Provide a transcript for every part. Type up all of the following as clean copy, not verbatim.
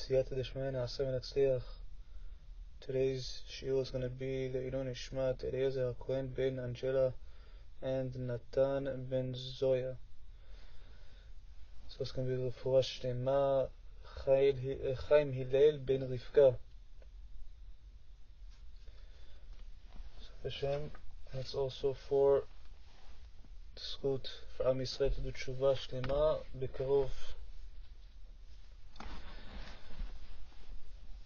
בסייעתא דשמיא נעשה ונצליח. Today's shiur is going to be the Ilun Ishmat Eliezer Cohen ben Angela and Nathan ben Zoya. So it's going to be the Refuah Shlema Chaim Hillel ben Rivka. So Hashem, that's also for בזכות, for Am Yisrael to do תשובה שלמה בקרוב.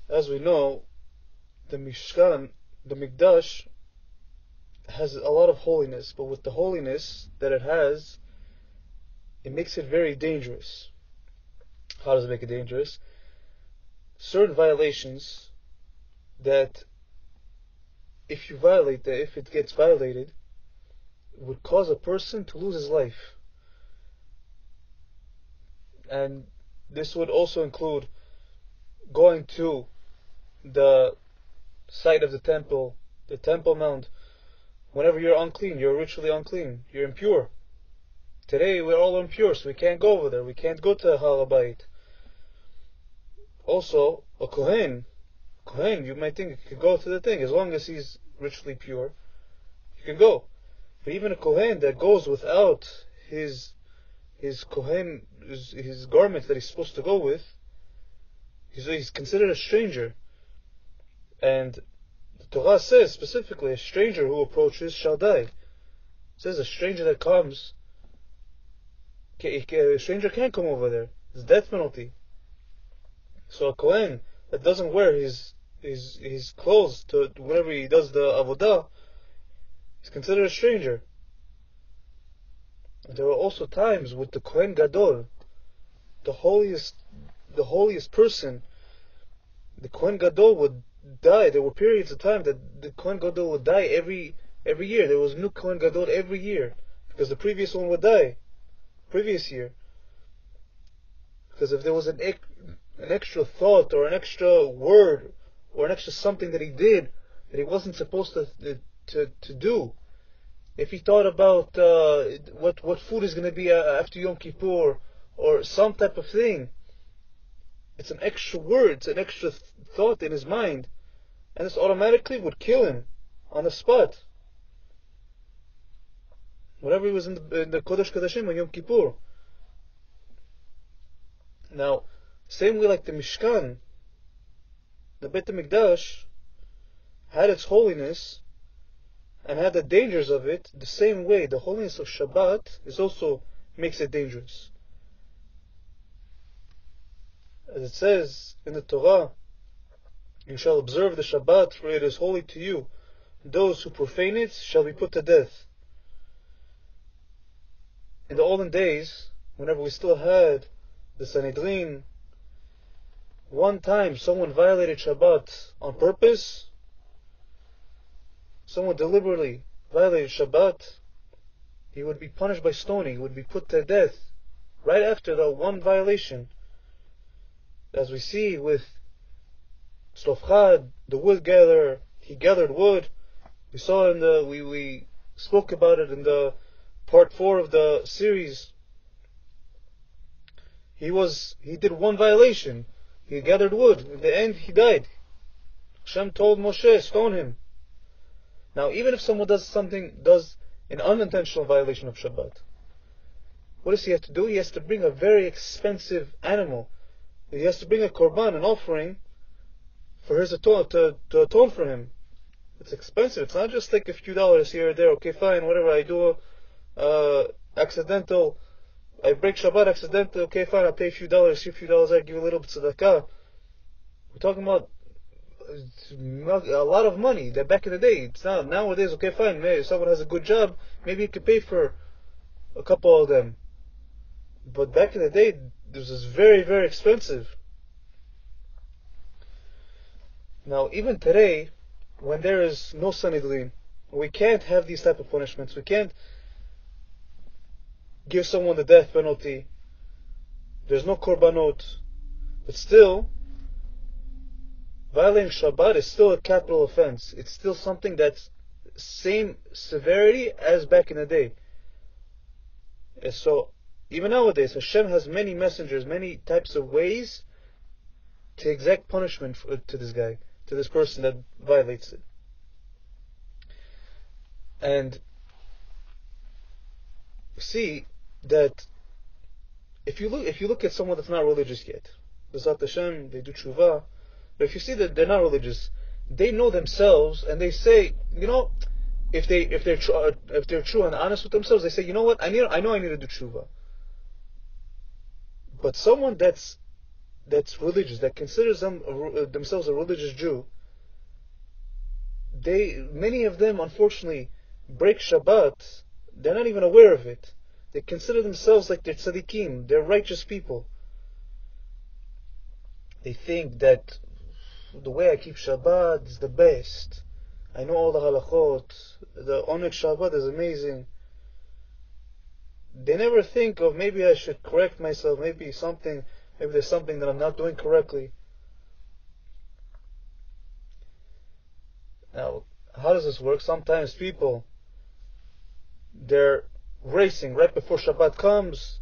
As we know, the Mishkan, the Mikdash, has a lot of holiness, but with the holiness that it has, it makes it very dangerous. How does it make it dangerous? Certain violations that if it gets violated, it would cause a person to lose his life. And this would also include going to the site of the Temple Mount. Whenever you're unclean, you're ritually unclean, you're impure. Today we're all impure, so we can't go over there. We can't go to Har HaBayit. Also, a Kohen, you might think he could go to the thing, as long as he's ritually pure, he can go. But even a Kohen that goes without his Kohen, his garment that he's supposed to go with, he's considered a stranger. And the Torah says specifically, a stranger who approaches shall die. It says a stranger that comes, a stranger can't come over there. It's death penalty. So a Kohen that doesn't wear his clothes to whenever he does the avodah, he's considered a stranger. And there are also times with the Kohen Gadol, the holiest person, the Kohen Gadol would die. There were periods of time that the Kohen Gadol would die every year. There was a new Kohen Gadol every year, because the previous one would die previous year. Because if there was an extra thought or an extra word or an extra something that he did that he wasn't supposed to do, if he thought about what food is going to be after Yom Kippur or some type of thing, it's an extra word, it's an extra thought in his mind, and this automatically would kill him on the spot. Whenever he was in the Kodesh Kodashim on Yom Kippur. Now, same way like the Mishkan, the Beit HaMikdash had its holiness and had the dangers of it, the same way the holiness of Shabbat is also makes it dangerous. As it says in the Torah, you shall observe the Shabbat, for it is holy to you. Those who profane it shall be put to death. In the olden days, whenever we still had the Sanhedrin, one time someone violated Shabbat on purpose, someone deliberately violated Shabbat, he would be punished by stoning, he would be put to death right after that one violation. As we see with Tzlofchad, the wood gatherer, he gathered wood. We saw we spoke about it in the part 4 of the series. He did one violation. He gathered wood. In the end, he died. Hashem told Moshe, stone him. Now, even if someone does an unintentional violation of Shabbat, what does he have to do? He has to bring a very expensive animal. He has to bring a korban, an offering, for his to atone for him. It's expensive. It's not just like a few dollars here or there. Okay, fine, whatever. I do accidental. I break Shabbat accidentally. Okay, fine. I pay a few dollars. Here, a few dollars. I give a little bit tzedakah. We're talking about a lot of money. That back in the day. It's not nowadays. Okay, fine. Maybe if someone has a good job, maybe you can pay for a couple of them. But back in the day, this was very, very expensive. Now, even today, when there is no Sanhedrin, we can't have these type of punishments. We can't give someone the death penalty. There's no korbanot. But still, violating Shabbat is still a capital offense. It's still something that's same severity as back in the day. And so, even nowadays, Hashem has many messengers, many types of ways to exact punishment to this guy, to this person that violates it. And see that if you look at someone that's not religious yet, B'ezrat Hashem, they do Tשוba, but if you see that they're not religious, they know themselves, and they say, you know, if they're true and honest with themselves, they say, you know what, I know I need to do Tשוba. But someone that's religious, that considers themselves a religious Jew, many of them unfortunately break Shabbat. They're not even aware of it. They consider themselves like they're tzaddikim, they're righteous people. They think that the way I keep Shabbat is the best. I know all the halachot. The Oneg Shabbat is amazing. They never think of, maybe I should correct myself, maybe there's something that I'm not doing correctly. Now, how does this work? Sometimes people, they're racing right before Shabbat comes.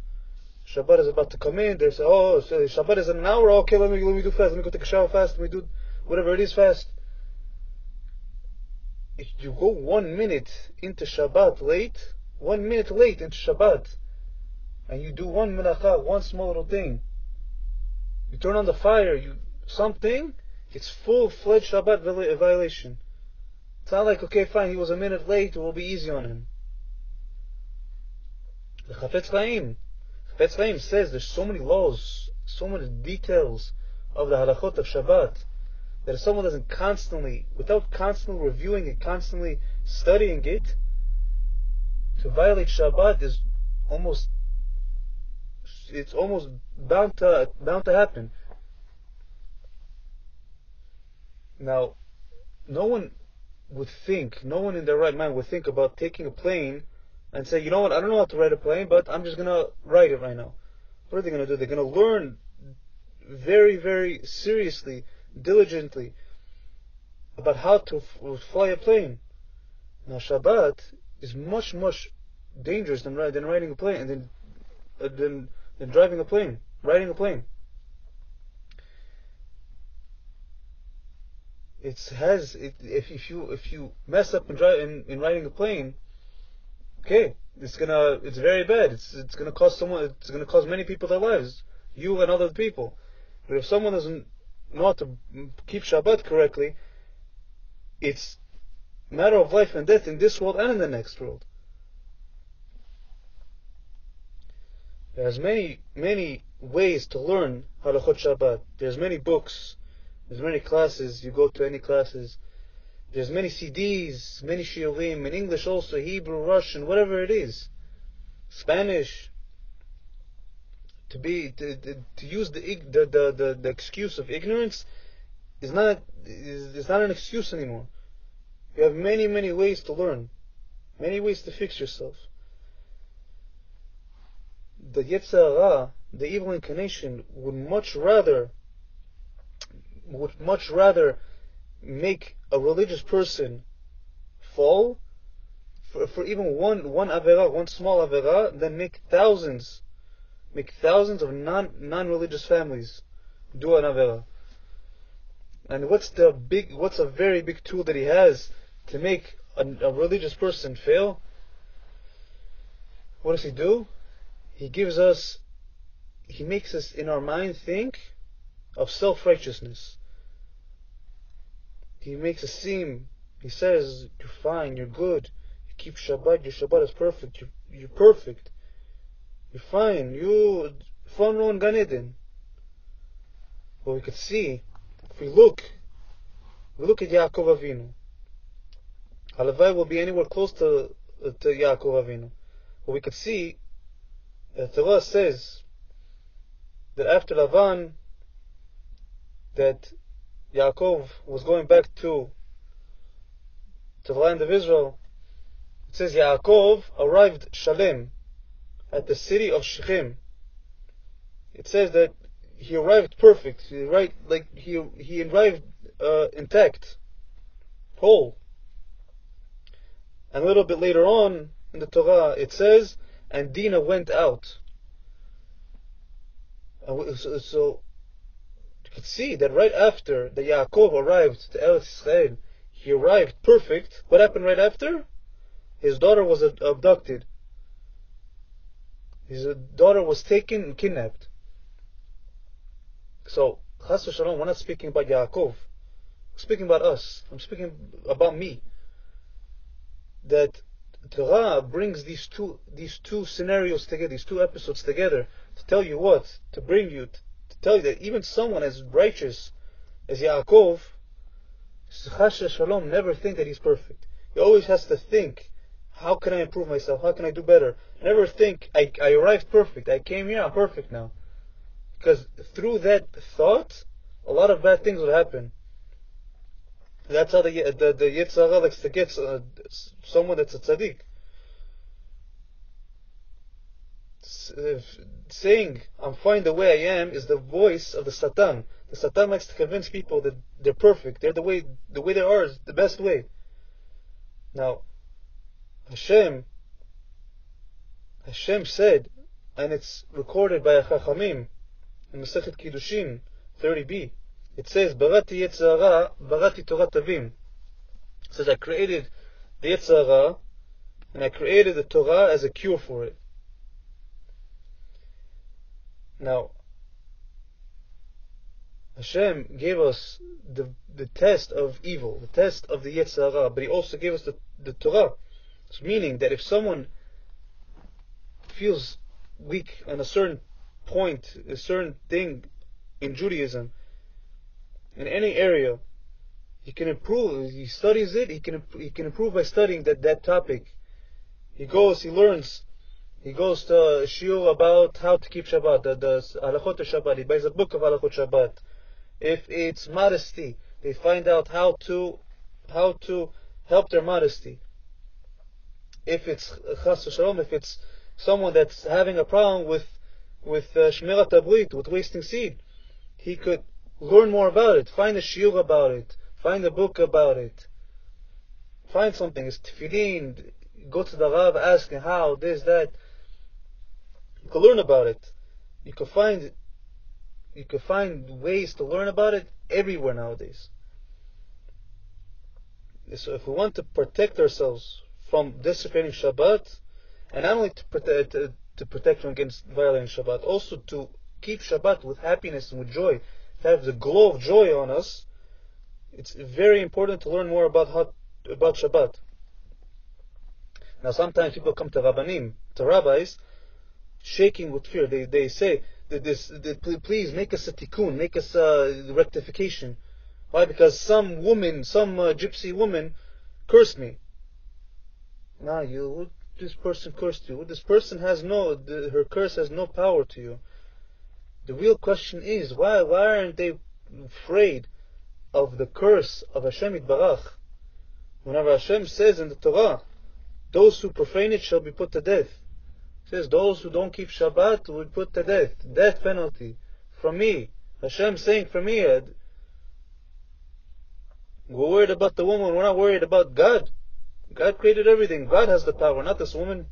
Shabbat is about to come in. They say, oh, so Shabbat is in an hour. Okay, let me do fast. Let me go take a shower fast. Let me do whatever it is fast. If you go 1 minute into Shabbat late, 1 minute late into Shabbat, and you do one melacha, one small little thing, you turn on the fire, something, it's full-fledged Shabbat violation. It's not like, okay, fine, he was a minute late, it will be easy on him. The Chafetz Chaim says there's so many laws, so many details of the halachot of Shabbat, that if someone doesn't without constantly reviewing it, constantly studying it, to violate Shabbat is almost bound to happen. Now, no one in their right mind would think about taking a plane and say, you know what, I don't know how to ride a plane, but I'm just going to ride it right now. What are they going to do? They're going to learn very, very seriously, diligently, about how to fly a plane. Now, Shabbat is much, much dangerous than riding a plane, than driving a plane, riding a plane. If you mess up in riding a plane, okay, it's very bad. It's gonna cost many people their lives, you and other people. But if someone doesn't know how to keep Shabbat correctly, it's a matter of life and death in this world and in the next world. There's many ways to learn halachot Shabbat. There's many books. There's many classes. You go to any classes. There's many CDs, many shiurim, in English also, Hebrew, Russian, whatever it is, Spanish. To use the excuse of ignorance is not an excuse anymore. You have many ways to learn, many ways to fix yourself. The Yetzer Hara, the evil inclination, would much rather make a religious person fall for even one avera, one small avera, than make thousands of non-religious families do an avera. And what's a very big tool that he has to make a religious person fail? What does he do? He makes us in our mind think of self-righteousness. He makes us seem, he says, you're fine, you're good, you keep Shabbat, your Shabbat is perfect, you're perfect, you're fine, you front row in Gan Eden. But we could see, if we look at Yaakov Avinu, Halavai will be anywhere close to Yaakov Avinu. But we could see that the Torah says that after Lavan, that Yaakov was going back to the land of Israel. It says Yaakov arrived Shalem at the city of Shechem. It says that he arrived perfect. He arrived intact, whole. And a little bit later on in the Torah, it says, and Dinah went out. So You could see that right after that Yaakov arrived to Eretz Israel, he arrived perfect. What happened right after? His daughter was abducted. His daughter was taken and kidnapped. So, Chas v'Shalom, we're not speaking about Yaakov. We're speaking about us. I'm speaking about me. That Torah brings these two scenarios together, these two episodes together, to tell you what? To bring you, to tell you that even someone as righteous as Yaakov, Chas v'Shalom, never think that he's perfect. He always has to think, how can I improve myself? How can I do better? Never think, I arrived perfect. I came here, I'm perfect now. Because through that thought, a lot of bad things will happen. That's how the Yetzer Hara likes to get someone that's a tzaddik. Saying, I'm fine the way I am, is the voice of the Satan. The Satan likes to convince people that they're perfect. They're the way they are is the best way. Now, Hashem said, and it's recorded by a Chachamim in Masechet Kiddushin 30b, it says, Barati Yetzer Hara, Barati Torah Tavim. It says, I created the Yetzer Hara, and I created the Torah as a cure for it. Now, Hashem gave us the test of evil, the test of the Yetzer Hara, but He also gave us the Torah. It's meaning that if someone feels weak on a certain point, a certain thing in Judaism, in any area, he can improve. He studies it. He can improve by studying that topic. He goes, he learns. He goes to a shiur about how to keep Shabbat, the halachot of Shabbat. He buys a book of halachot Shabbat. If it's modesty, they find out how to help their modesty. If it's chas v'shalom, if it's someone that's having a problem with shmirat habrit, with wasting seed, he could learn more about it. Find a shiur about it. Find a book about it. Find something. It's tefillin. Go to the Rav, ask him how, this, that. You can learn about it. You can find ways to learn about it everywhere nowadays. So if we want to protect ourselves from desecrating Shabbat, and not only to protect from against violating Shabbat, also to keep Shabbat with happiness and with joy, to have the glow of joy on us, it's very important to learn more about Shabbat. Now sometimes people come to Rabbanim, to rabbis, shaking with fear. They say, please make us a tikkun, make us a rectification. Why? Because some gypsy woman cursed me. Now this person cursed you. This person her curse has no power to you. The real question is, why aren't they afraid of the curse of Hashem Yitbarach? Whenever Hashem says in the Torah, those who profane it shall be put to death. It says, those who don't keep Shabbat will be put to death. Death penalty. From me. Hashem saying from me. We're worried about the woman. We're not worried about God. God created everything. God has the power, not this woman.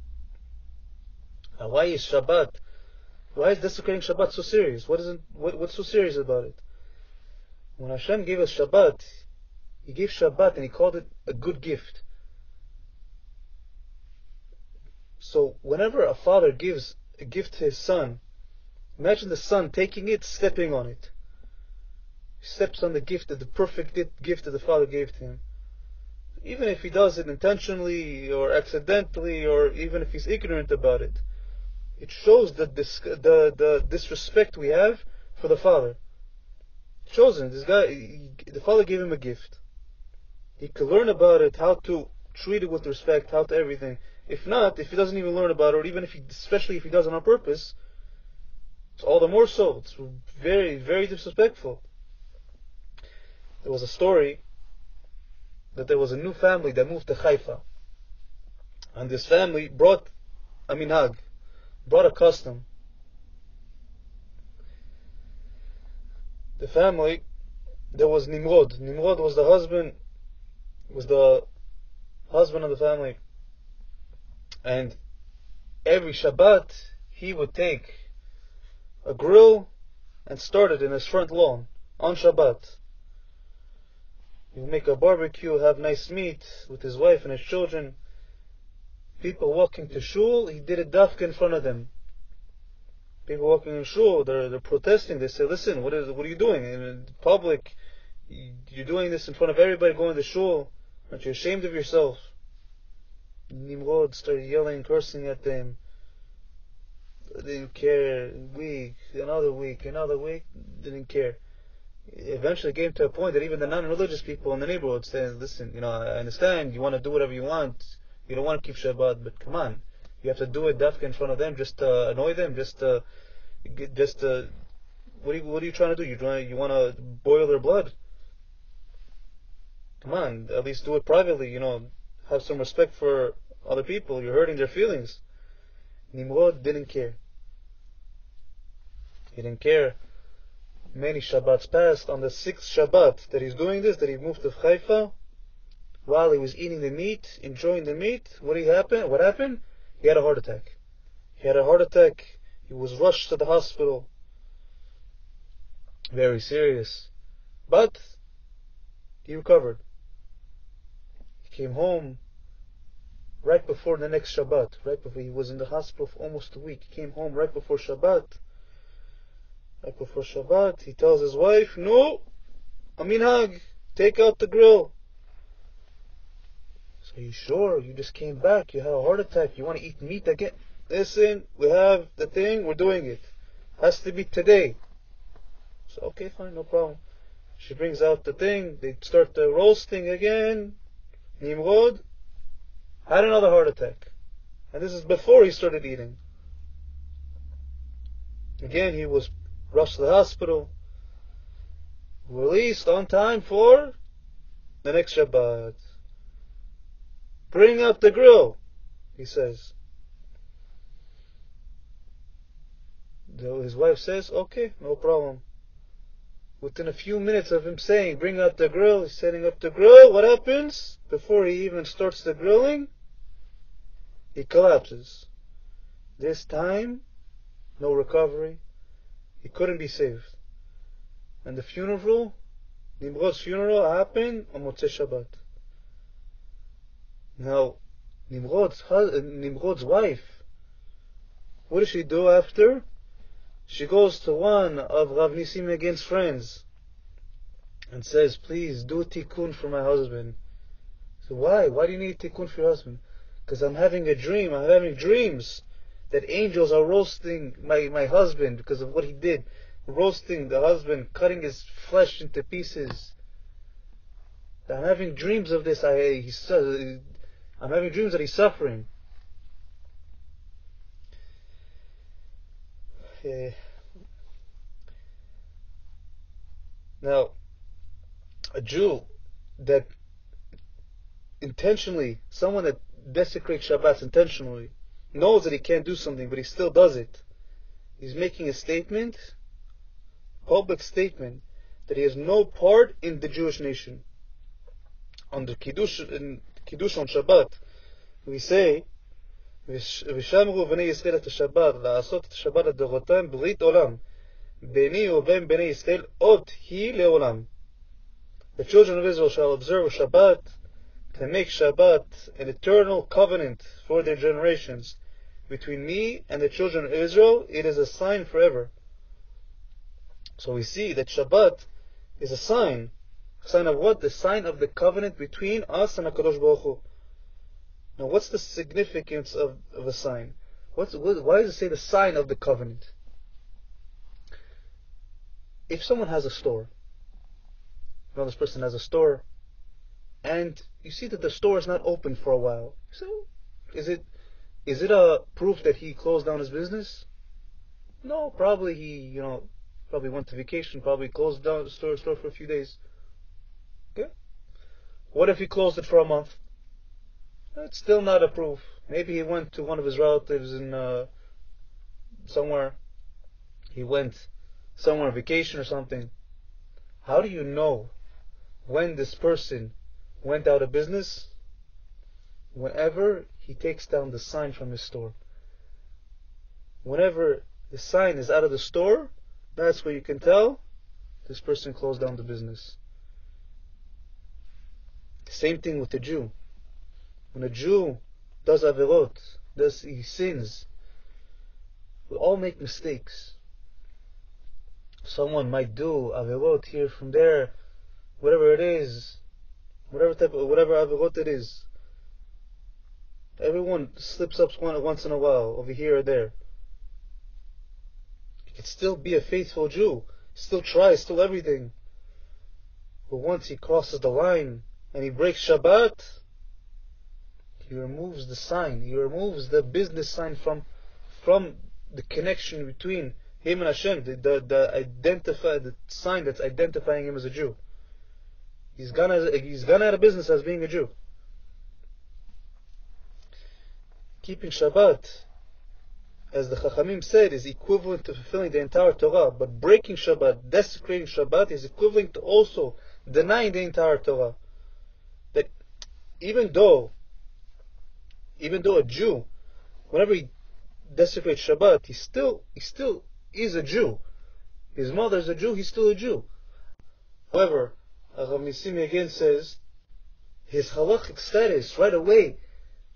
Now, why is Shabbat? Why is desecrating Shabbat so serious? What's so serious about it? When Hashem gave us Shabbat, He gave Shabbat and He called it a good gift. So whenever a father gives a gift to his son, imagine the son taking it, stepping on it. He steps on the gift, the perfect gift that the father gave to him. Even if he does it intentionally or accidentally, or even if he's ignorant about it, it shows the disrespect we have for the father. It shows him, the father gave him a gift. He could learn about it, how to treat it with respect, how to everything. If not, if he doesn't even learn about it, or even especially if he does it on purpose, it's all the more so. It's very, very disrespectful. There was a story that there was a new family that moved to Haifa, and this family brought a minhag, brought a custom. The family, there was Nimrod. Nimrod was the husband of the family. And every Shabbat, he would take a grill and start it in his front lawn. on Shabbat. He would make a barbecue, have nice meat with his wife and his children. People walking to shul, he did it dafka in front of them. People walking in shul, they're protesting. They say, listen, what are you doing? In public, you're doing this in front of everybody going to shul. Aren't you ashamed of yourself? Nimrod started yelling, cursing at them. They didn't care. Another week, didn't care. Eventually came to a point that even the non-religious people in the neighborhood said, listen, I understand, you want to do whatever you want. You don't want to keep Shabbat, but come on. You have to do it dafka in front of them just to annoy them, what are you trying to do? You want to boil their blood? Come on, at least do it privately, have some respect for other people. You're hurting their feelings. Nimrod didn't care. He didn't care. Many Shabbats passed. On the 6th Shabbat that he's doing this, that he moved to Haifa, while he was eating the meat, enjoying the meat, what happened? He had a heart attack. He was rushed to the hospital. Very serious. But he recovered. He came home right before the next Shabbat. He was in the hospital for almost a week. He came home right before Shabbat. He tells his wife, no, Aminhag, take out the grill. So, are you sure? You just came back. You had a heart attack. You want to eat meat again? Listen, we have the thing. We're doing it. Has to be today. So, okay, fine, no problem. She brings out the thing. They start the roasting again. Nimrod had another heart attack. And this is before he started eating. Again, he was rushed to the hospital. Released on time for the next Shabbat. Bring out the grill, he says. His wife says, okay, no problem. Within a few minutes of him saying, bring out the grill, he's setting up the grill, what happens? Before he even starts the grilling, he collapses. This time, no recovery. He couldn't be saved. And the funeral, Nimrod's funeral, happened on Motzei Shabbat. Now, Nimrod's wife, what does she do after? She goes to one of Rabbi Nissim Yagen's friends and says, please do tikkun for my husband. So why? Why do you need tikkun for your husband? Because I'm having a dream. I'm having dreams that angels are roasting my husband because of what he did. Roasting the husband, cutting his flesh into pieces. I'm having dreams of this. I'm having dreams that he's suffering. Now, a Jew that intentionally, someone that desecrates Shabbats intentionally, knows that he can't do something, but he still does it. He's making a statement, public statement, that he has no part in the Jewish nation. On the Kiddush on Shabbat, we say, ושמרו בני ישראל את השבת, לעשות את השבת לדורותם ברית עולם, ביני ובין בני ישראל עוד היא לעולם. The children of Israel shall observe Shabbat, to make Shabbat an eternal covenant for their generations. Between me and the children of Israel, it is a sign forever. So we see that Shabbat is a sign. A sign of what? The sign of the covenant between us and HaKadosh Baruch Hu. Now what's the significance of a sign? Why does it say the sign of the covenant? If someone has a store, this person has a store, and you see that the store is not open for a while, so is it a proof that he closed down his business? No, probably he probably went to vacation, probably closed down the store for a few days. Okay? What if he closed it for a month? It's still not a proof. Maybe he went to one of his relatives in somewhere. He went somewhere on vacation or something. How do you know when this person went out of business? Whenever he takes down the sign from his store. Whenever the sign is out of the store, that's where you can tell this person closed down the business. Same thing with the Jew. When a Jew does averot, he sins, we all make mistakes. Someone might do averot here from there, whatever it is, whatever averot it is. Everyone slips up once in a while, over here or there. You can still be a faithful Jew, still try, still everything. But once he crosses the line and he breaks Shabbat, he removes the sign, he removes the business sign from the connection between him and Hashem, the sign that's identifying him as a Jew. He's gone out of business as being a Jew. Keeping Shabbat, as the Chachamim said, is equivalent to fulfilling the entire Torah. But breaking Shabbat, desecrating Shabbat, is equivalent to also denying the entire Torah. That even though a Jew, whenever he desecrates Shabbat, he still is a Jew. His mother is a Jew, he's still a Jew. However, Rabbi Nissim Yagen says, his halachic status, right away,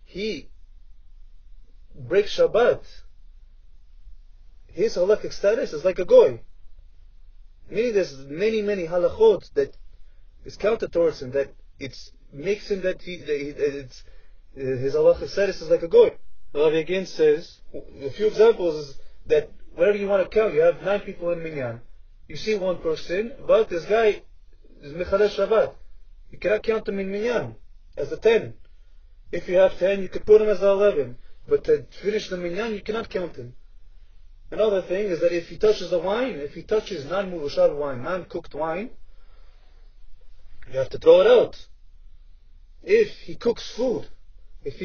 he breaks Shabbat, his halachic status is like a goy. Meaning there's many halachot that is counter towards him, that it makes him that his halachic status is like a goy. Rabbi again says, a few examples is that wherever you want to count, you have 9 people in minyan. You see one person, but this guy is mechalesh Shabbat. You cannot count him in minyan as a 10. If you have 10, you could put him as a 11. But to finish the minyan, you cannot count him. Another thing is that if he touches the wine, if he touches non-murushal wine, non-cooked wine, you have to throw it out. If he cooks food, it's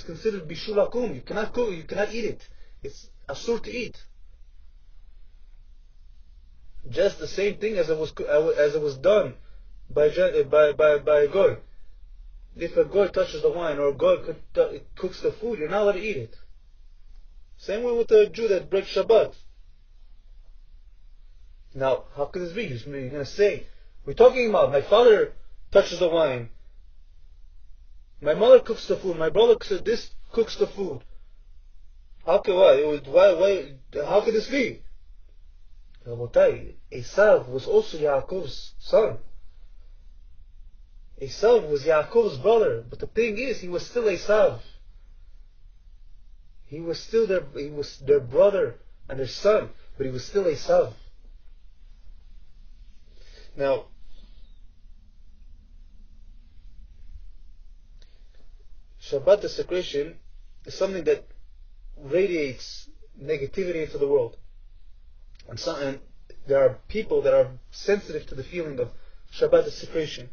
considered bishul akum. You cannot cook, you cannot eat it. It's asur to eat. Just the same thing as it was done by a goy. If a goy touches the wine or a goy cooks the food, you're not allowed to eat it. Same way with the Jew that breaks Shabbat. Now, how could this be? You're going to say, we're talking about my father touches the wine, my mother cooks the food, my brother cooks the food. How could how could this be? Rabotai, Esav was also Yaakov's son. Esav was Yaakov's brother, but the thing is, he was still Esav. He was their brother and their son, but he was still Esav. Now, Shabbat desecration is something that radiates negativity into the world. And there are people that are sensitive to the feeling of Shabbat desecration.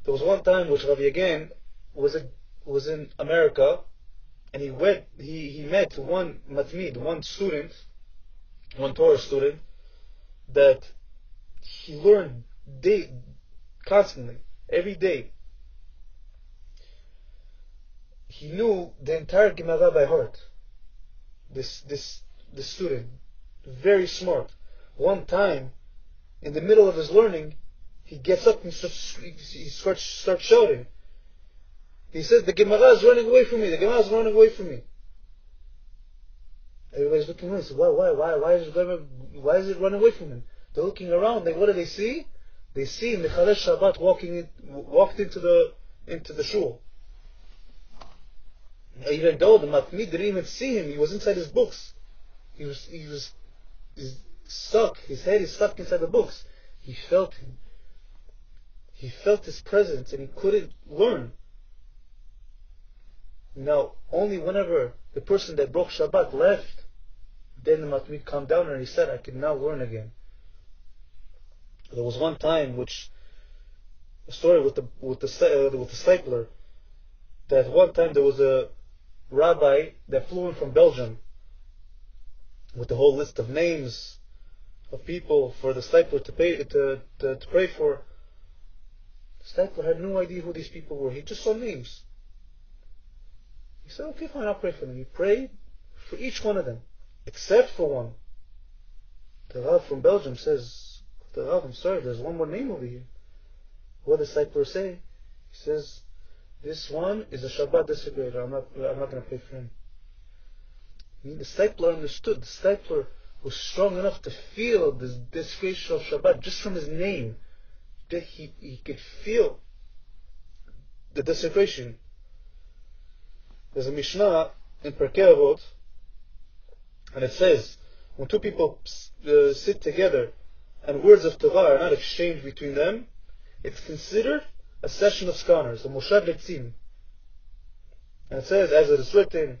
There was one time which Rabbi Yagen was in America, and he met one matmid, one Torah student, that he learned constantly, every day. He knew the entire Gemara by heart. This student, very smart. One time, in the middle of his learning, he gets up and he starts shouting. He says, the Gemara is running away from me. The Gemara is running away from me. Everybody's looking around. So why is it running away from him? They're looking around. What do they see? They see Mechalesh Shabbat walked into the shul. Even though the matmid didn't even see him, he was inside his books. He was stuck. His head is stuck inside the books. He felt him. He felt his presence, and he couldn't learn. Now, only whenever the person that broke Shabbat left, then the matmid calmed down and he said, I can now learn again. There was one time a story with the stapler, that one time there was a rabbi that flew in from Belgium with the whole list of names of people for the stapler to pray for. The stapler had no idea who these people were. He just saw names. He said, okay, fine, I'll pray for them. He prayed for each one of them, except for one. The Rav from Belgium says, the Rav, I'm sorry, there's one more name over here. What does the discipler say? He says, this one is a Shabbat desecrator. I'm not going to pay for him. I mean, the discipler understood. The discipler was strong enough to feel this desecration of Shabbat just from his name. That he could feel the desecration. There's a Mishnah in Bקרוב, and it says, when two people sit together and words of Torah are not exchanged between them, it's considered a session of scorners, a moshav letzim. And it says, as it is written,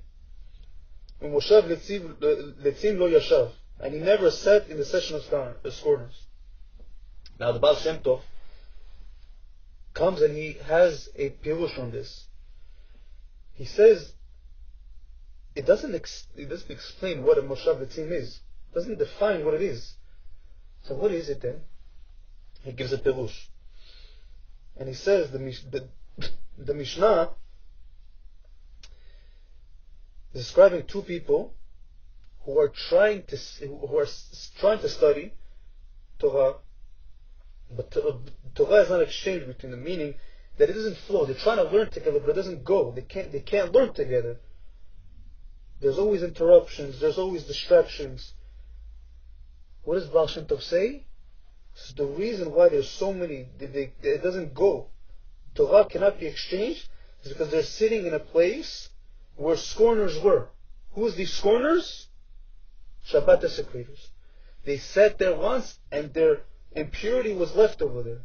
moshav letzim lo yashav, and he never sat in the session of scorners. Now the Baal Shem Tov comes and he has a pirush on this. He says, it doesn't explain what a moshav letzim is. It doesn't define what it is. So what is it then? He gives a pirush. And he says the Mishnah is describing two people who are trying to study Torah, but Torah is not exchanged between them, meaning that it doesn't flow. They're trying to learn together, but it doesn't go. They can't learn together. There's always interruptions. There's always distractions. What does Baal Shem Tov say? So the reason why there's so many, it doesn't go, Torah cannot be exchanged, is because they're sitting in a place where scorners were. Who's these scorners? Shabbat desecrators. They sat there once and their impurity was left over there.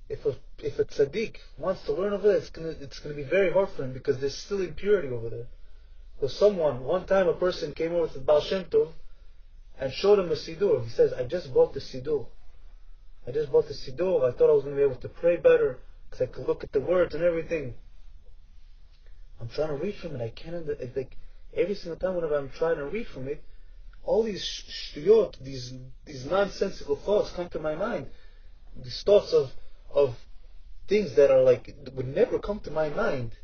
If a tzaddik wants to learn over there, it's gonna be very hard for him because there's still impurity over there. So one time a person came over to Baal Shem Tov and showed him a siddur. He says, I just bought the siddur. I thought I was going to be able to pray better because I could look at the words and everything. I'm trying to read from it. I can't. Like every single time whenever I'm trying to read from it, all these shtuyot, these nonsensical thoughts come to my mind. These thoughts of things that are like would never come to my mind.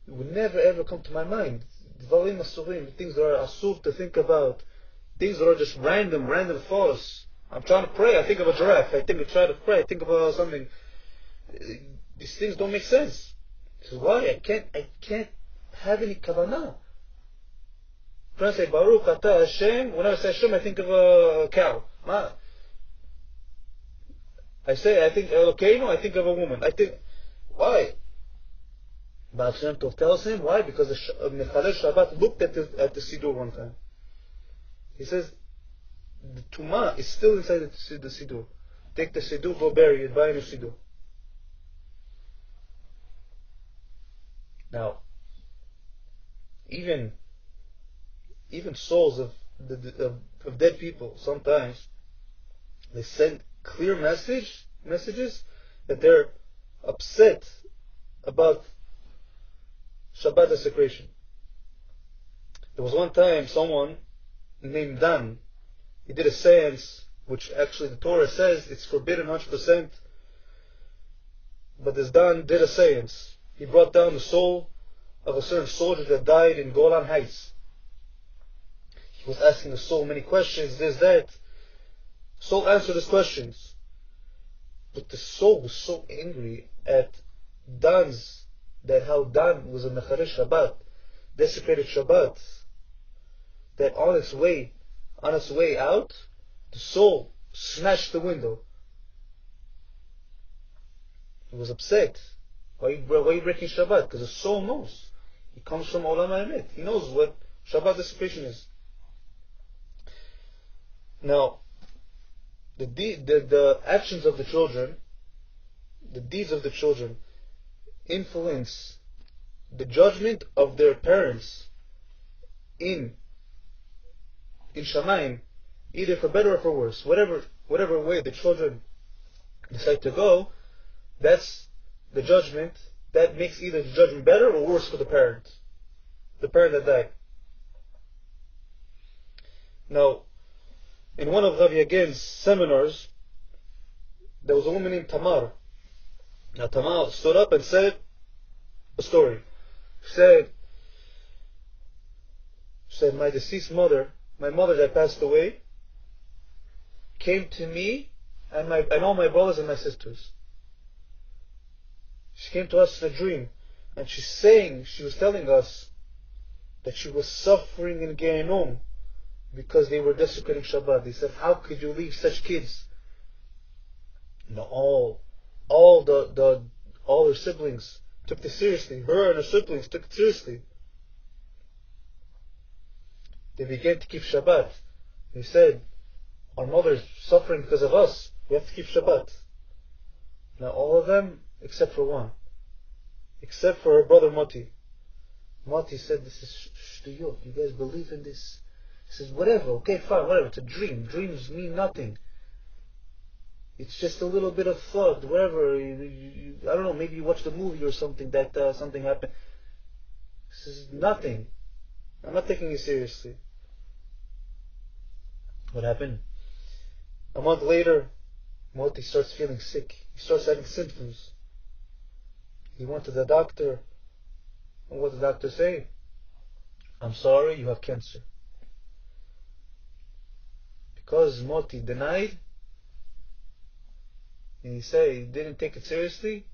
It would never ever come to my mind. Dvarim asurim, things that are asur to think about, things that are just random thoughts. I'm trying to pray, I think of a giraffe. I try to pray, I think of something. These things don't make sense. This is why I can't have any kavanah. When I say Baruch Ata Hashem, whenever I say Hashem, I think of a cow. I think Elokeinu, I think of a woman. Why? Baal Shem Tov tells him why, because the Mechalel Shabbat looked at the Siddur one time. He says the Tumah is still inside the Siddur. Take the Siddur, go bury it, buy a new Siddur. Now, even souls of dead people, sometimes they send clear messages that they're upset about Shabbat desecration. There was one time someone named Dan, he did a seance, which actually the Torah says it's forbidden 100%, but this Dan did a seance. He brought down the soul of a certain soldier that died in Golan Heights. He was asking the soul many questions, this, that. Soul answered his questions. But the soul was so angry at how Dan was a Mechareh Shabbat, desecrated Shabbat, that on its way out, the soul smashed the window. He was upset. Why are you breaking Shabbat? Because the soul knows. He comes from Olam HaEmet. He knows what Shabbat desecration is. Now, the actions of the children, the deeds of the children, influence the judgment of their parents in Shamayim, either for better or for worse. Whatever way the children decide to go, that's the judgment that makes either the judgment better or worse for the parent that died. Now, in one of Rabbi Yagen's seminars, there was a woman named Tamar. Now Tamar stood up and said a story. She said, my deceased mother my mother that passed away, came to me and all my brothers and my sisters. She came to us in a dream, and she was telling us that she was suffering in Gehenom because they were desecrating Shabbat. They said, how could you leave such kids? And all her siblings took this seriously. Her and her siblings took it seriously. They began to keep Shabbat. They said, our mother's suffering because of us. We have to keep Shabbat. Now all of them, except for one. Except for her brother Moti. Moti said, this is shtuyot. You guys believe in this? He says, whatever, okay, fine, whatever. It's a dream. Dreams mean nothing. It's just a little bit of thought, whatever. I don't know, maybe you watched a movie or something that something happened. This is nothing. I'm not taking you seriously. What happened? A month later, Moti starts feeling sick. He starts having symptoms. He went to the doctor. And what did the doctor say? I'm sorry, you have cancer. Because Moti denied, and he said he didn't take it seriously,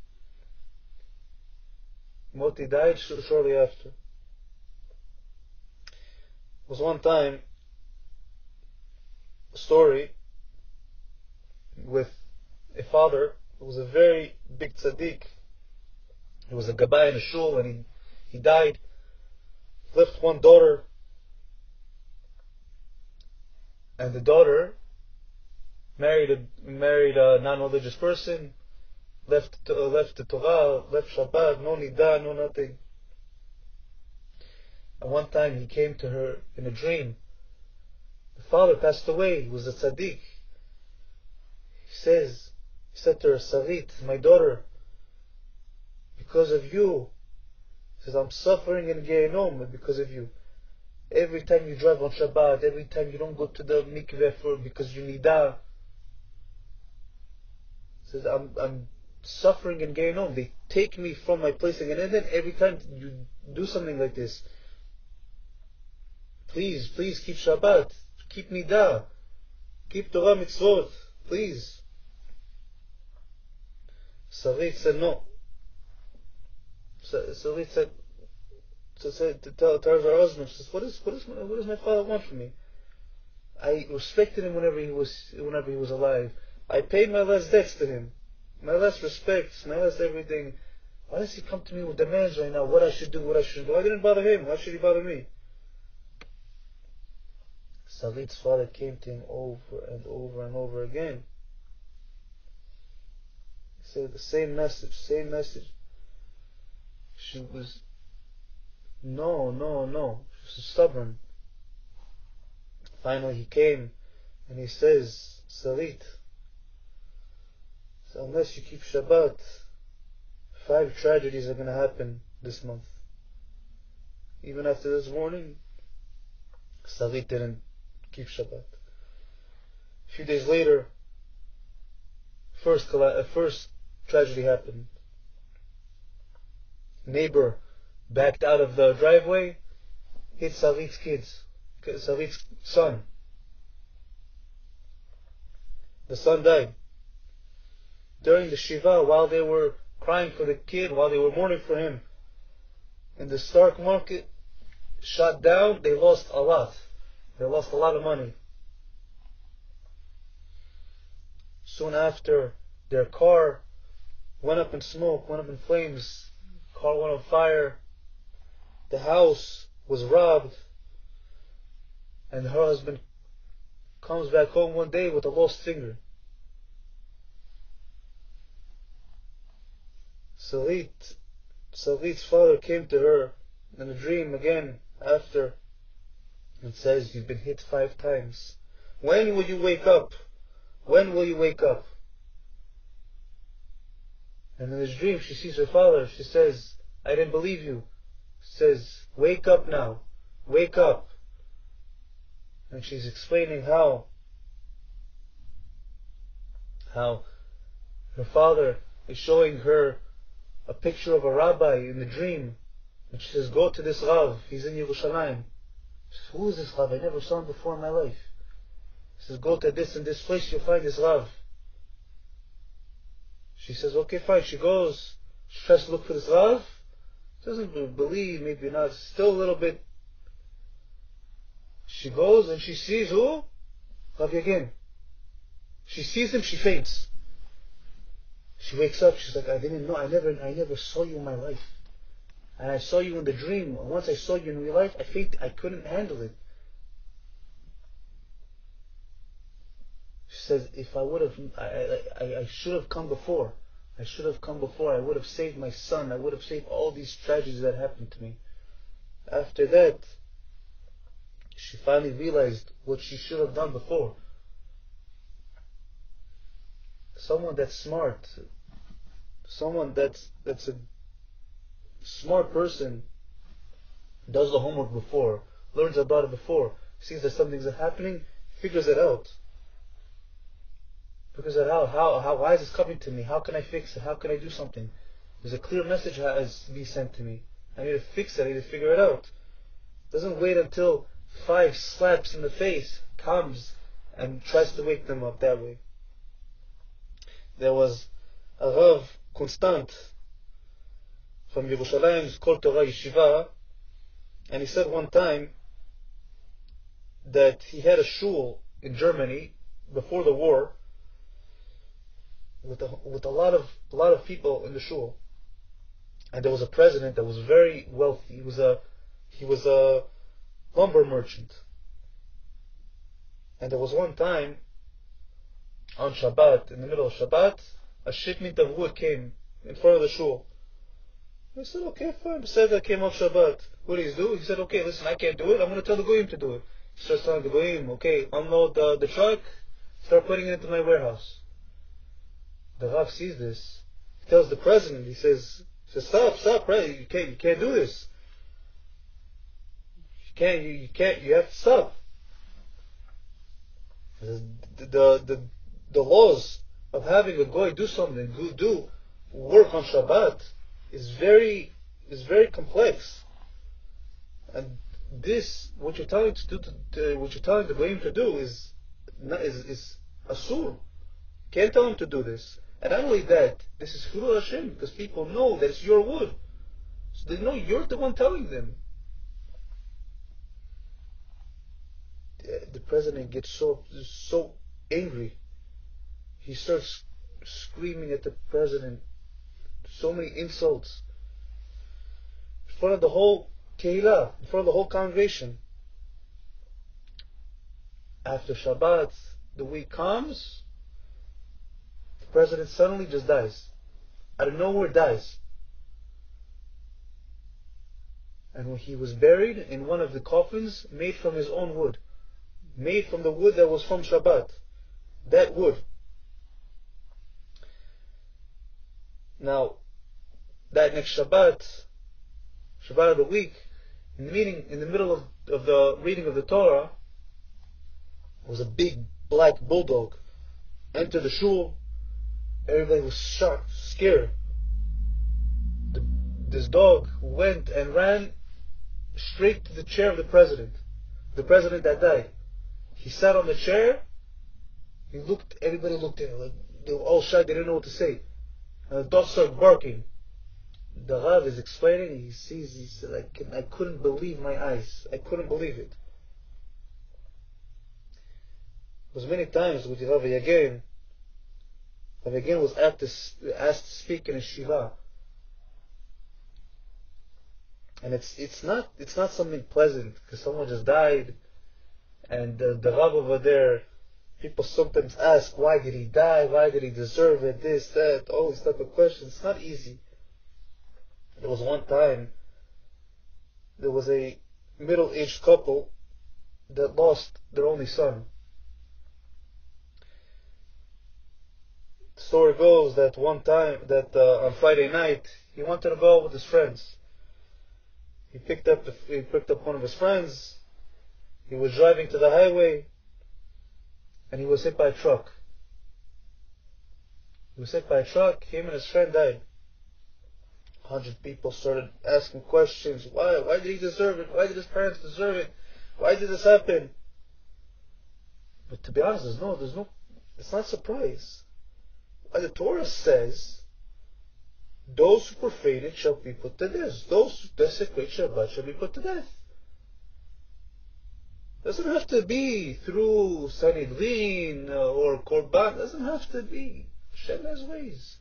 Moti died shortly after. It was one time a story with a father who was a very big tzaddik. He was a gabbai in a shul, and he died. Left one daughter, and the daughter married a non-religious person, left the Torah, left Shabbat, no nidah, no nothing. And one time he came to her in a dream. The father passed away. He was a tzaddik. He said to her, Sarit, my daughter, because of you, he says, I'm suffering in Gehenom because of you. Every time you drive on Shabbat, every time you don't go to the mikveh because you nidah. He says, I'm suffering in Gehenom. They take me from my place again, and then every time you do something like this, please keep Shabbat, keep nidah, keep Torah mitzvot, please. Sarit said no. Sarit said to tell her husband, she says, what does my father want from me? I respected him whenever he was alive. I paid my last debts to him, my last respects, my last everything. Why does he come to me with demands right now? What I should do, what I shouldn't do? I didn't bother him. Why should he bother me? Sarit's father came to him over and over and over again. He said the same message. She was no. She was stubborn. Finally he came and he says, Sarit, so unless you keep Shabbat, 5 tragedies are going to happen this month. Even after this warning, Sarit didn't keep Shabbat. A few days later, first tragedy happened. Neighbor backed out of the driveway, hit Sarit's son. The son died. During the Shiva, while they were crying for the kid, while they were mourning for him, in the stock market shut down, they lost a lot. They lost a lot of money. Soon after, their car went up in smoke, went up in flames. Car went on fire. The house was robbed. And her husband comes back home one day with a lost finger. Sarit's father came to her in a dream again after and says, you've been hit 5 times. When will you wake up? When will you wake up? And in this dream she sees her father. She says, I didn't believe you. She says, wake up now. Wake up. And she's explaining how her father is showing her a picture of a rabbi in the dream. And she says, go to this Rav. He's in Yerushalayim. She says, who is this Rav? I never saw him before in my life. He says, go to this and this place, you'll find this Rav. She says, okay, fine. She goes, she tries to look for this Rav. Doesn't believe, maybe not, still a little bit. She goes and she sees who? Rabbi Yagen. She sees him, she faints. She wakes up, she's like, I didn't know, I never saw you in my life. And I saw you in the dream. Once I saw you in real life, I fainted, I couldn't handle it. She says, if I would have, I should have come before. I should have come before. I would have saved my son. I would have saved all these tragedies that happened to me. After that, she finally realized what she should have done before. Someone that's smart, someone that's a smart person, does the homework before, learns about it before, sees that something's happening, figures it out. Figures it out. Why is this coming to me? How can I fix it? How can I do something? There's a clear message that has to be sent to me. I need to fix it. I need to figure it out. Doesn't wait until 5 slaps in the face comes and tries to wake them up that way. There was a Rav Constant from Yerushalayim's called Torah Yeshiva, and he said one time that he had a shul in Germany before the war with a lot of people in the shul, and there was a president that was very wealthy. He was a lumber merchant, and there was one time on Shabbat, in the middle of Shabbat, a shipment of wood came in front of the shul. I said, okay, fine. The Seder came off Shabbat. What did he do? He said, okay, listen, I can't do it. I'm going to tell the Goyim to do it. He starts telling the Goyim, okay, unload the truck, start putting it into my warehouse. The Rav sees this. He tells the president, he says, stop, you can't do this. You have to stop. The laws of having a Goy do something, do work on Shabbat, is very complex. And this, what you're telling what you're telling the Goyim to do is asur. Can't tell him to do this. And not only that, this is Chilul Hashem, because people know that it's your wood. So they know you're the one telling them. The president gets so angry. He starts screaming at the president, so many insults, in front of the whole kehillah, in front of the whole congregation. After Shabbat, the week comes, the president suddenly just dies. Out of nowhere dies. And when he was buried in one of the coffins made from his own wood, made from the wood that was from Shabbat, that wood. Now, that next Shabbat of the week, in the middle of the reading of the Torah, was a big black bulldog entered the shul. Everybody was shocked, scared. This dog went and ran straight to the chair of the president that died. He sat on the chair. Everybody looked at him, like they were all shy, they didn't know what to say. And the dog started barking. The Rav is explaining, he said, I couldn't believe my eyes. I couldn't believe it. It was many times with Rabbi Yagen. Rabbi Yagen was asked to speak in a shiva. And it's not something pleasant, because someone just died, and the Rav over there, people sometimes ask, why did he die? Why did he deserve it? This, that, all these type of questions. It's not easy. There was one time, there was a middle-aged couple that lost their only son. The story goes that one time, on Friday night, he wanted to go out with his friends. He picked up one of his friends. He was driving to the highway, and he was hit by a truck. Him and his friend died. 100 people started asking questions. Why did he deserve it? Why did his parents deserve it? Why did this happen? But to be honest, it's not a surprise. The Torah says, those who profane it shall be put to death. Those who desecrate Shabbat shall be put to death. Doesn't have to be through Sanhedrin or Korban. Doesn't have to be. Hashem has ways.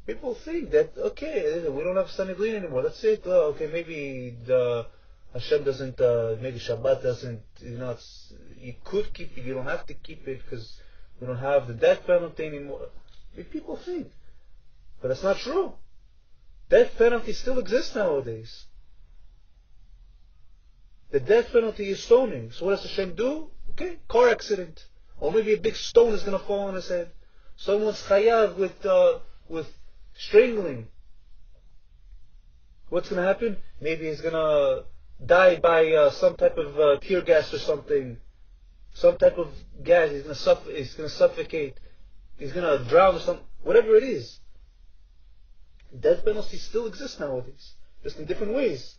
People think that, okay, we don't have Sanhedrin anymore. That's it. Okay, maybe Hashem doesn't, maybe Shabbat doesn't, you could keep it, you don't have to keep it because we don't have the death penalty anymore. People think. But that's not true. Death penalty still exists nowadays. The death penalty is stoning. So what does Hashem do? Okay, car accident. Or maybe a big stone is going to fall on his head. Someone's chayav with strangling. What's going to happen? Maybe he's going to die by some type of tear gas or something. Some type of gas. He's going to suffocate. He's going to drown or something. Whatever it is. Death penalty still exists nowadays. Just in different ways.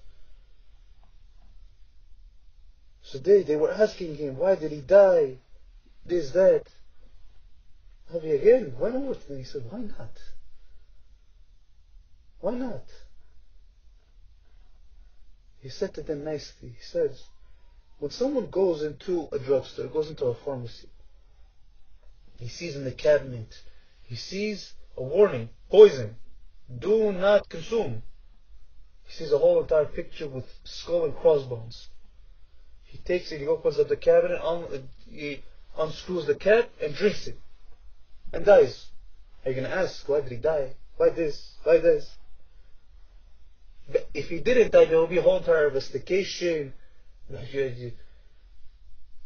So they were asking him, why did he die? This, that. Rabbi again, why not? And he said, why not? Why not? He said to them nicely, he says, when someone goes into a drugstore, goes into a pharmacy, he sees in the cabinet, he sees a warning, poison, do not consume. He sees a whole entire picture with skull and crossbones. He takes it, he opens up the cabinet, he unscrews the cap and drinks it. And dies. Are you going to ask, why did he die? Why this? Why this? But if he didn't die, there will be a whole entire investigation.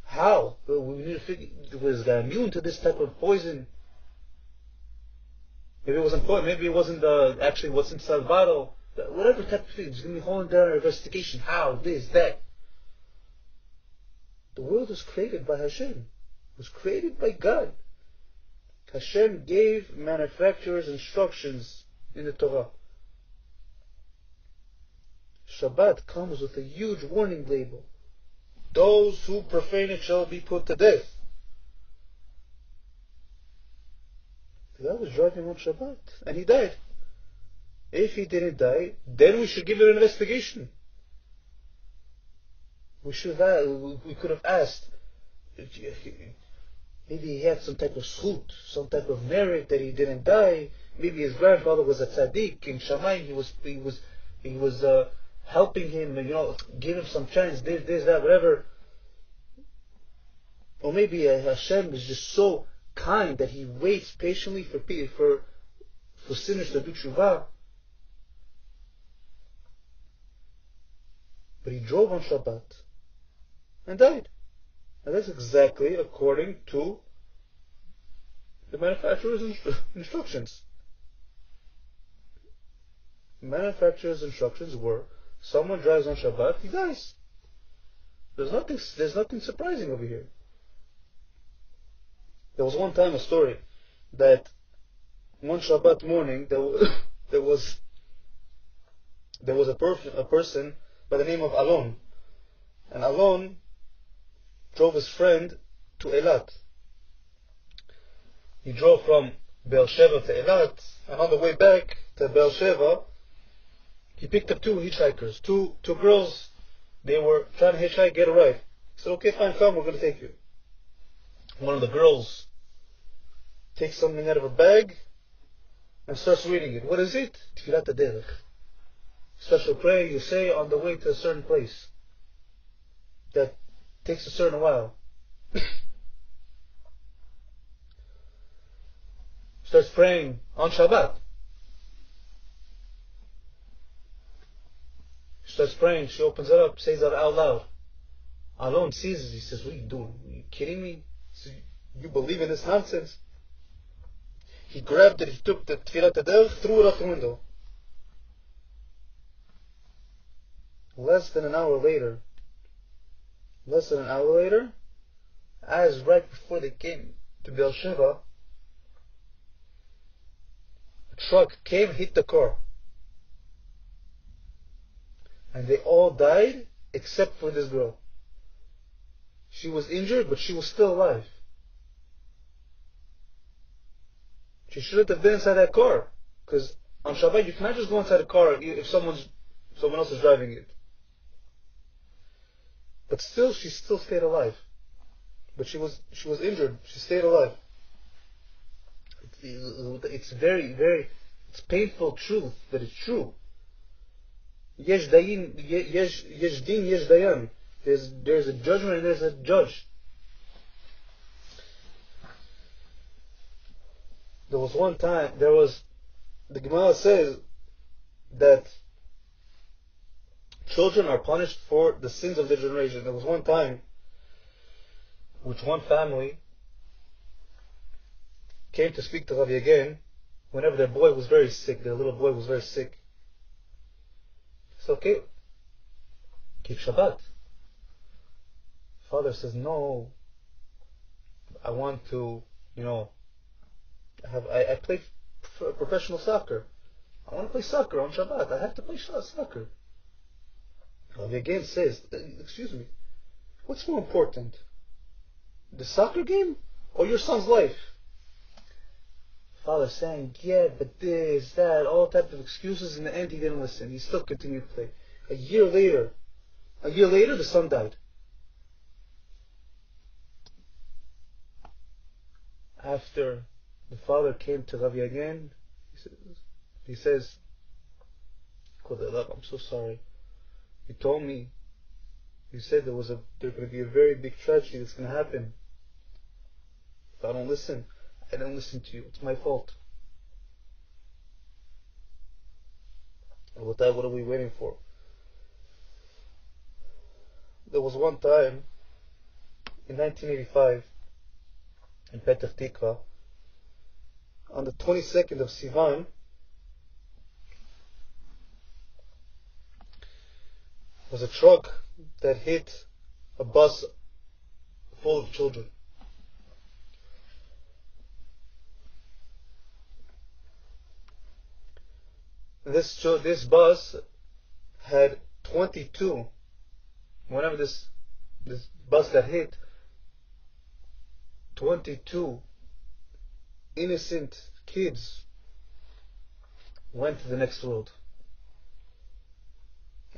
How? We need to figure, was he immune to this type of poison? Maybe it wasn't poison, maybe it wasn't actually what's inside the bottle. Whatever type of thing, there's going to be a whole entire investigation. How? This, that. The world was created by Hashem. It was created by God. Hashem gave manufacturers instructions in the Torah. Shabbat comes with a huge warning label. Those who profane it shall be put to death. The guy was driving on Shabbat and he died. If he didn't die, then we should give it an investigation. We could have asked, maybe he had some type of zchut, some type of merit that he didn't die. Maybe his grandfather was a tzaddik in Shamayim. He was helping him, give him some chance, this, that, whatever. Or maybe Hashem is just so kind that He waits patiently for sinners to do tשובה. But he drove on Shabbat and died. And that's exactly according to the manufacturer's instructions. The manufacturer's instructions were, someone drives on Shabbat, he dies. There's nothing surprising over here. There was one time a story that one Shabbat morning there was a person by the name of Alon. And Alon drove his friend to Eilat. He drove from Be'er Sheva to Eilat, and on the way back to Be'er Sheva, he picked up two hitchhikers, two girls. They were trying to hitchhike, get a ride. He said, okay, fine, come, we're going to take you. One of the girls takes something out of her bag and starts reading it. What is it? Tfilat HaDerech. Special prayer you say on the way to a certain place that takes a certain while. Starts praying on Shabbat. She starts praying, she opens it up, says it out loud. Alon sees it, he says, what are you doing? Are you kidding me? Says, you believe in this nonsense? He grabbed it, he took the Tfilat HaDerech, threw it out the window. Less than an hour later, as right before they came to Be'er Sheva, a truck came, hit the car. And they all died except for this girl. She was injured, but she was still alive. She shouldn't have been inside that car, because on Shabbat you cannot just go inside a car if someone else is driving it. But still, she still stayed alive. But she was injured. She stayed alive. It's very, very, it's painful truth, but it's true. Yesh din, yesh dayan. There's a judgment and there's a judge. There was one time, the Gemara says that children are punished for the sins of their generation. There was one time which one family came to speak to Rabbi Yagen whenever their boy was very sick, their little boy was very sick. It's okay, keep Shabbat. Father says, no, I want to, I play professional soccer. I want to play soccer on Shabbat. I have to play soccer. Rabbi Yagen says, excuse me, what's more important? The soccer game or your son's life? Father saying, yeah, but this, that, all types of excuses. In the end, he didn't listen. He still continued to play. A year later, the son died. After the father came to Rabbi Yagen, he says, I'm so sorry. You told me, you said there's going to be a very big tragedy that's going to happen. If I don't listen, I don't listen to you. It's my fault. And with that, what are we waiting for? There was one time in 1985 in Petach Tikva, on the 22nd of Sivan, was a truck that hit a bus full of children. This bus had 22. Whenever this bus got hit, 22 innocent kids went to the next world.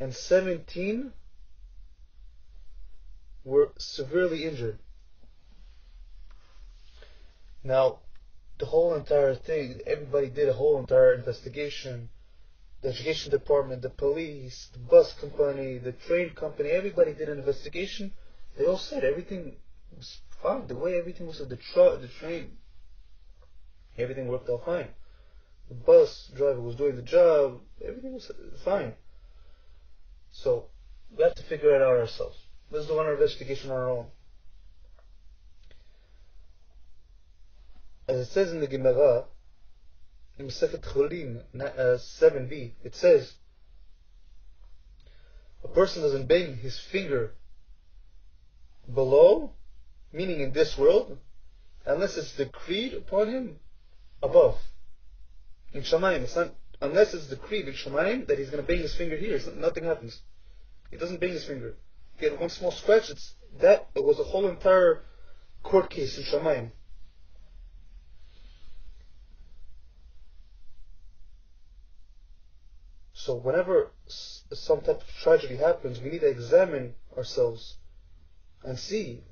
And 17 were severely injured. Now, the whole entire thing, everybody did a whole entire investigation. The education department, the police, the bus company, the train company, everybody did an investigation. They all said everything was fine. The way everything was, the train, everything worked out fine. The bus driver was doing the job, everything was fine. So, we have to figure it out ourselves. Let's do our investigation on our own. As it says in the Gemara, in Masechet Cholin 7b, it says, a person doesn't bang his finger below, meaning in this world, unless it's decreed upon him above. In Shamayim, it's not, unless it's decreed in Shamayim that he's going to bang his finger here, nothing happens. He doesn't bang his finger. He had one small scratch, it was a whole entire court case in Shamayim. So whenever some type of tragedy happens, we need to examine ourselves and see,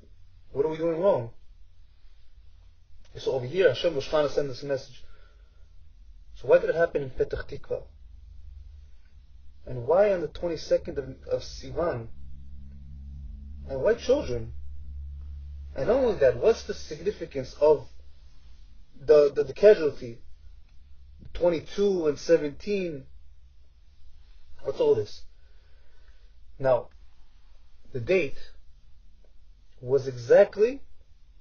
what are we doing wrong? So over here, Hashem was trying to send us a message. So why did it happen in Petach Tikva? And why on the 22nd of Sivan? And why children? And not only that, what's the significance of the casualty? 22 and 17. What's all this? Now, the date was exactly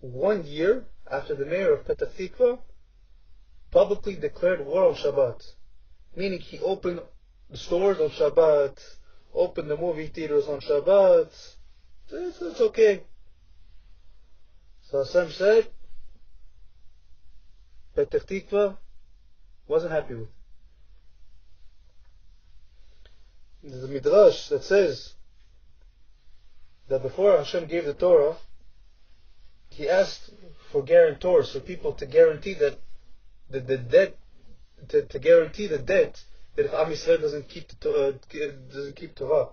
1 year after the mayor of Petach Tikva publicly declared war on Shabbat. Meaning he opened the stores on Shabbat, opened the movie theaters on Shabbat. It's okay. So Hashem said, Petach Tikva wasn't happy with it. There's a midrash that says that before Hashem gave the Torah, He asked for guarantors, for people to guarantee that the debt, to guarantee the debt that if Am Yisrael doesn't keep Torah.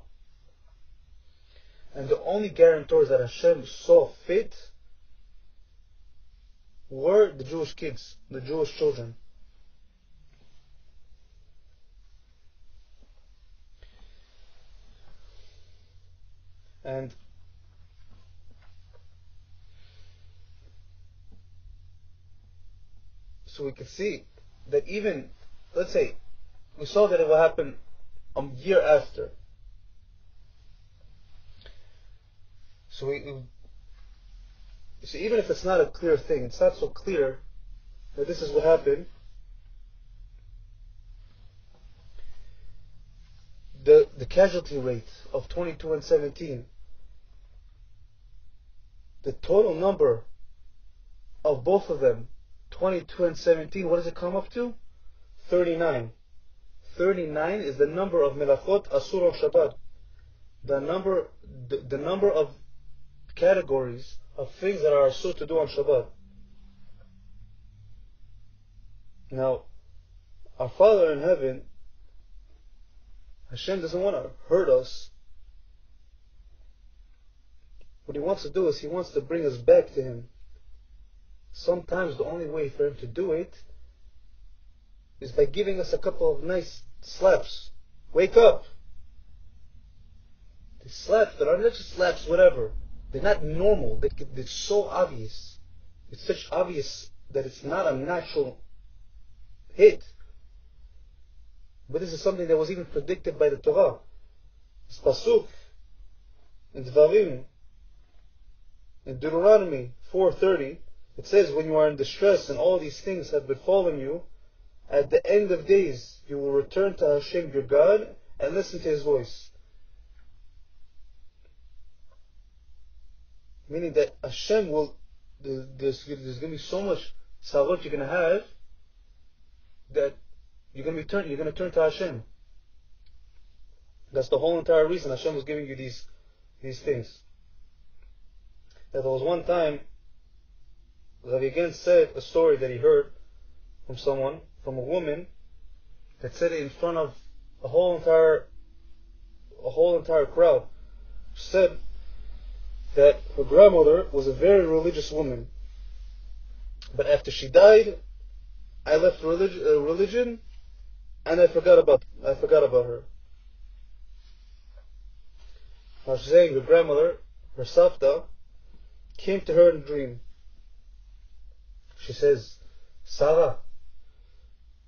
And the only guarantors that Hashem saw fit were the Jewish kids, the Jewish children. And so we can see that even, let's say, we saw that it will happen a year after. So so even if it's not a clear thing, it's not so clear that this is what happened, the casualty rate of 22 and 17, the total number of both of them, 22 and 17, what does it come up to? 39. 39 is the number of melachot asur on Shabbat. The number of categories of things that are asur to do on Shabbat. Now, our Father in heaven, Hashem doesn't want to hurt us. What He wants to do is He wants to bring us back to Him. Sometimes the only way for Him to do it is by giving us a couple of nice slaps. Wake up! The slaps that are not just slaps, whatever. They're not normal. They're so obvious. It's such obvious that it's not a natural hit. But this is something that was even predicted by the Torah. This pasuk in Dvarim, in Deuteronomy 4:30, it says, when you are in distress and all these things have befallen you, at the end of days you will return to Hashem your God and listen to His voice. Meaning that Hashem will, there's going to be so much tzarot you're going to have that you're going to turn to Hashem. That's the whole entire reason Hashem was giving you these things. That there was one time, Rabbi Yagen said a story that he heard from someone, from a woman, that said it in front of a whole entire crowd. She said that her grandmother was a very religious woman, but after she died, I left religion, and I forgot about her. Now she's saying her grandmother, her Savta, came to her in a dream. She says, Sarah,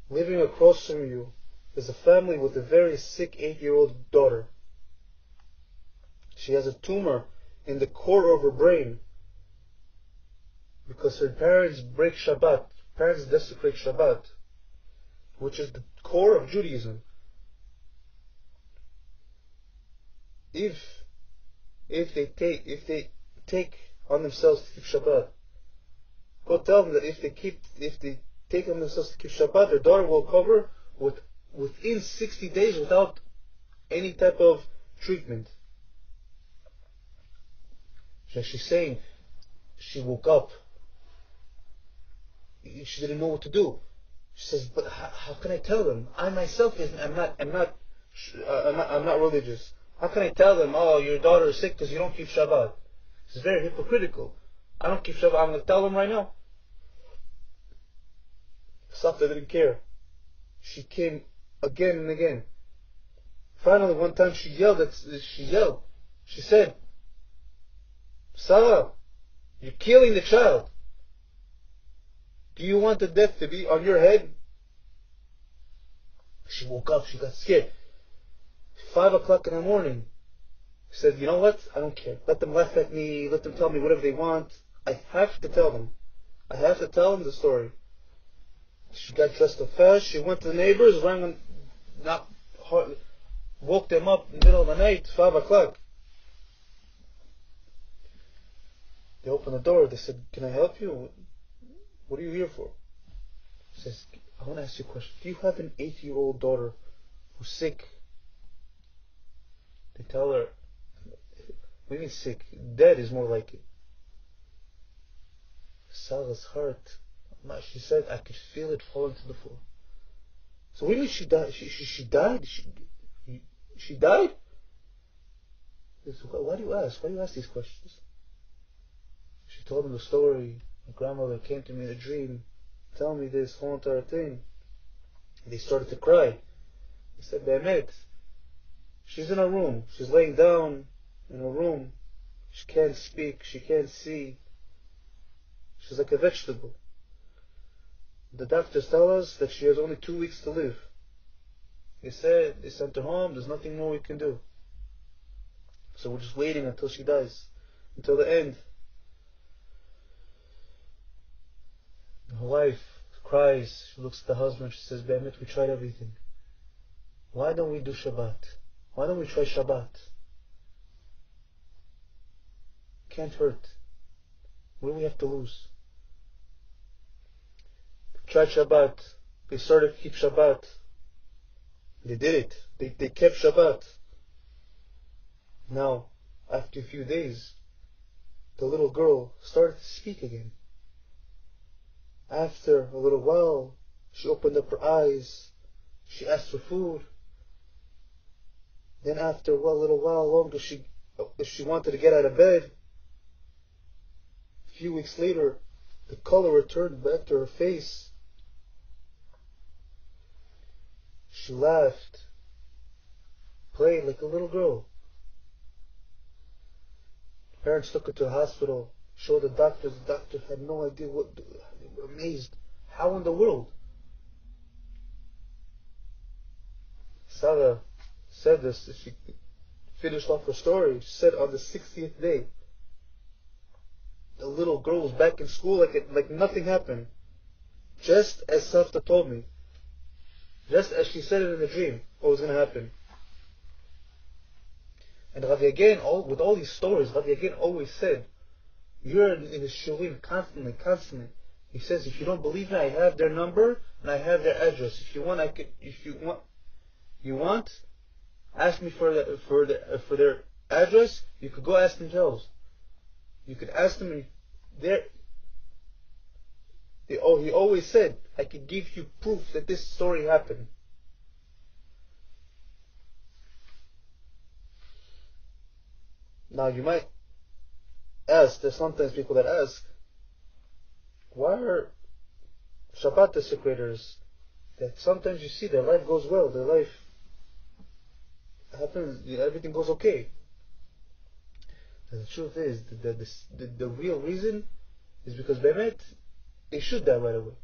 living across from you is a family with a very sick 8-year-old daughter. She has a tumor in the core of her brain because her parents break Shabbat. Parents desecrate Shabbat, which is the core of Judaism. If they take on themselves to keep Shabbat, go tell them that if they take on themselves to keep Shabbat, their daughter will recover within 60 days without any type of treatment. So she's saying she woke up. She didn't know what to do. She says, "But how can I tell them? I myself I'm not religious. How can I tell them? Oh, your daughter is sick because you don't keep Shabbat." This is very hypocritical. I don't keep Shabbat. I'm going to tell them right now. Safta didn't care. She came again and again. Finally, one time she yelled. She said, "Sarah, you're killing the child. Do you want the death to be on your head?" She woke up. She got scared. 5 o'clock in the morning. She said, "You know what? I don't care. Let them laugh at me. Let them tell me whatever they want. I have to tell them. I have to tell them the story." She got dressed up fast. She went to the neighbors, woke them up in the middle of the night, 5 o'clock. They opened the door. They said, "Can I help you? What are you here for?" She says, "I want to ask you a question. Do you have an 8-year-old daughter who's sick?" They tell her, What do you mean sick? Dead is more like it. Sarah's heart, she said, I could feel it falling to the floor. So what do you mean she died? She died? She died? Why do you ask? Why do you ask these questions? She told him the story. My grandmother came to me in a dream, tell me this whole entire thing. They started to cry. He said, Be'emet, she's in a room. She's laying down in a room. She can't speak. She can't see. She's like a vegetable. The doctors tell us that she has only 2 weeks to live. They said, they sent her home. There's nothing more we can do. So we're just waiting until she dies. Until the end. Her wife cries. She looks at the husband. She says, Be'emet, we tried everything. Why don't we do Shabbat? Why don't we try Shabbat? Can't hurt. What do we have to lose? Tried Shabbat. They started to keep Shabbat. They did it. They kept Shabbat. Now, after a few days, the little girl started to speak again. After a little while, she opened up her eyes. She asked for food. Then after a little while longer, she wanted to get out of bed. A few weeks later, the color returned back to her face. She laughed, played like a little girl. Parents took her to the hospital, showed the doctors. The doctor had no idea what. They were amazed. How in the world? Sarah said this. She finished off her story. She said on the 60th day, the little girl was back in school like nothing happened. Just as Safta told me. Just as she said it in the dream, what was going to happen. And Rabbi Yagen, with all these stories, Rabbi Yagen always said, you're in his shurim constantly. He says, if you don't believe me, I have their number and I have their address. If you want, ask me for their address. You could go ask themselves. You could ask them. He always said, I could give you proof that this story happened. Now you might ask, there's sometimes people that ask, why are Shabbat desecrators that sometimes you see their life goes well, their life happens, everything goes okay? And the truth is, the real reason is because Be'emet, they should die right away.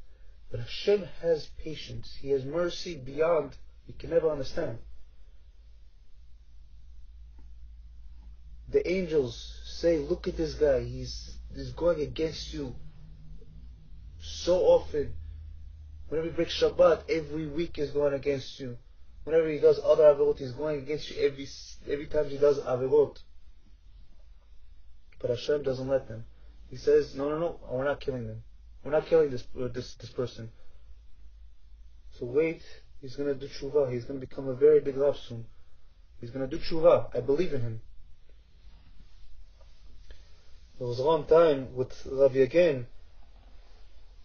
But Hashem has patience. He has mercy beyond you can never understand. The angels say, look at this guy. He's going against you so often. Whenever he breaks Shabbat, every week is going against you. Whenever he does other averot, he's going against you every time he does averot. But Hashem doesn't let them. He says, no, we're not killing them. We're not killing this person. So wait, he's going to do Tשוba. He's going to become a very big Rav soon. He's going to do Tשוba. I believe in him. There was one time with Rabbi Yagen,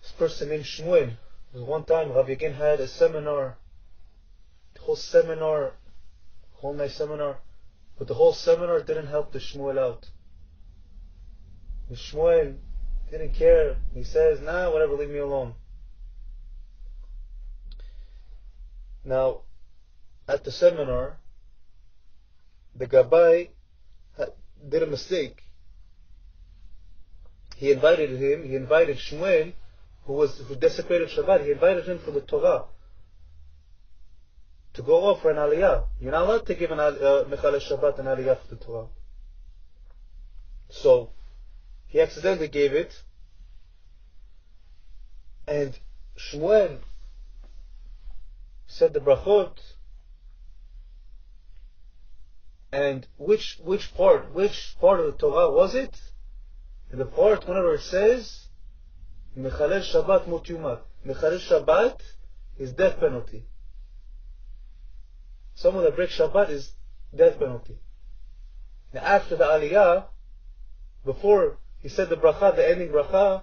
this person named Shmuel. There was one time Rabbi Yagen had a seminar, whole nice seminar, but the whole seminar didn't help the Shmuel out. The Shmuel didn't care. He says, nah, whatever, leave me alone. Now, at the seminar, the Gabbai did a mistake. He invited Shmuel, who desecrated Shabbat, he invited him for the Torah, to go off for an aliyah. You're not allowed to give an Mechalel Shabbat an aliyah for the Torah. So, he accidentally gave it, and Shmuel said the brachot, and which part of the Torah was it? The part whenever it says Mechalel Shabbat mut yumat. Mechalel Shabbat is death penalty. Someone that breaks Shabbat is death penalty. after the Aliyah, before he said the bracha, the ending bracha,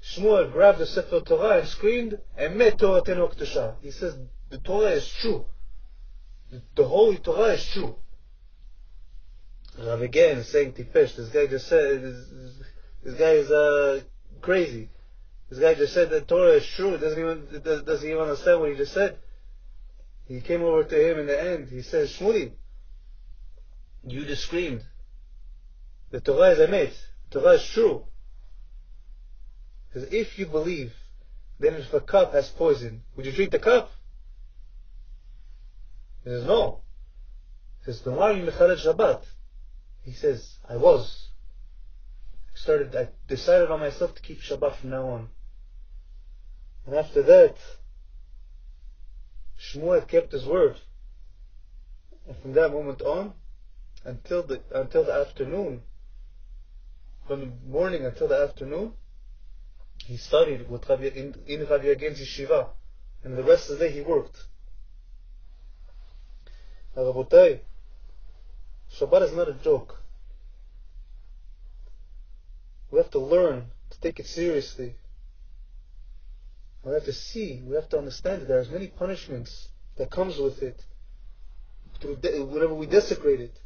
Shmuel grabbed the Sefer Torah and screamed, Emet Toratenu Kedusha. He says, the Torah is true. The Holy Torah is true. Rav again saying Tipesh, this guy just said, this guy is crazy. This guy just said that Torah is true. It doesn't even understand what he just said. He came over to him in the end. He says, Shmuli, you just screamed. The Torah is emet. The Torah is true. Because if you believe, then if a cup has poison, would you drink the cup? He says, no. He says, tomorrow you mechalel Shabbat. He says, I decided on myself to keep Shabbat from now on. And after that, Shmuel kept his word. And from that moment on, until the afternoon, from the morning until the afternoon, he studied with in Rabbi Yagen's yeshiva. And the rest of the day he worked. Now, Rabotai, Shabbat is not a joke. We have to learn to take it seriously. We have to understand that there's many punishments that comes with it whenever we desecrate it.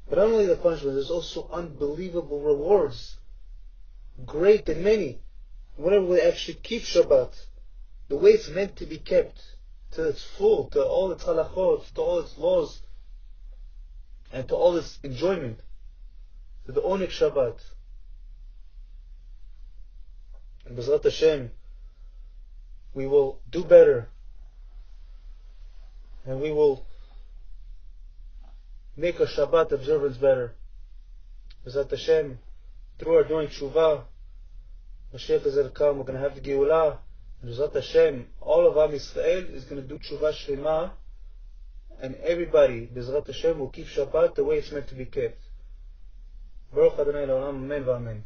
But not only the punishment, there's also unbelievable rewards, great and many, whenever we actually keep Shabbat the way it's meant to be kept, to its full, to all its halachot, to all its laws, and to all its enjoyment, to the Onik Shabbat. And B'ezrat Hashem, we will do better, and we will make our Shabbat observance better. B'ezrat Hashem, through our doing Tשוba, Mashiach is going to come, we're going to have the Geulah, and B'ezrat Hashem, all of Am Yisrael is going to do Tשוba Shlema, and everybody, B'ezrat Hashem, will keep Shabbat the way it's meant to be kept. Baruch Adonai L'olam, Amen v'Amen.